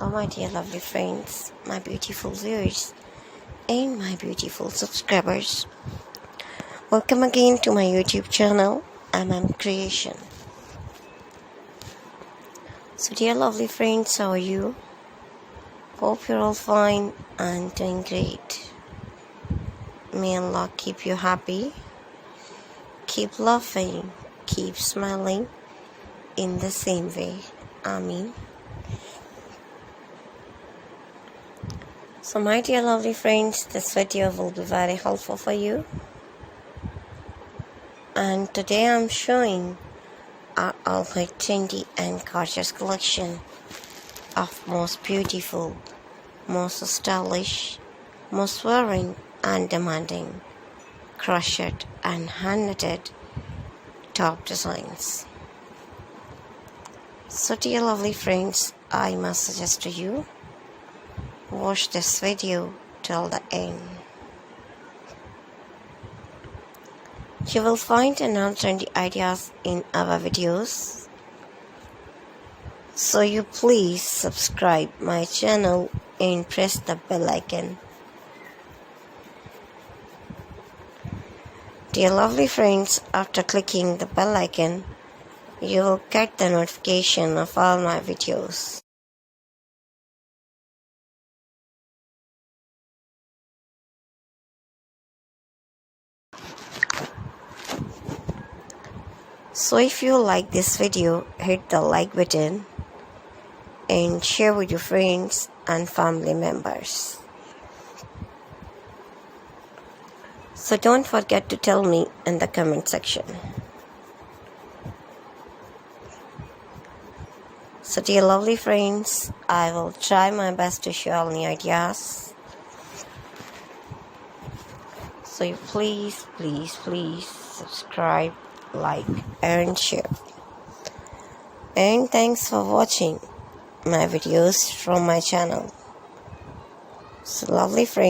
Hello my dear lovely friends, my beautiful viewers and my beautiful subscribers. Welcome again to my YouTube channel, Creation. So dear lovely friends, how are you? Hope you're all fine and doing great. May Allah keep you happy, keep laughing, keep smiling in the same way. Ameen. So my dear lovely friends, this video will be very helpful for you. And today I'm showing our all-white trendy and gorgeous collection of most beautiful, most stylish, most wearing and demanding crochet and hand-knitted top designs. So dear lovely friends, I must suggest to you, watch this video till the end. You will find trendy ideas in our videos. So you please subscribe my channel and press the bell icon. Dear lovely friends, after clicking the bell icon, you will get the notification of all my videos. So if you like this video, hit the like button and share with your friends and family members. So don't forget to tell me in the comment section. So dear lovely friends, I will try my best to share all new ideas. So you please subscribe, like and share. And thanks for watching my videos from my channel. So lovely friends.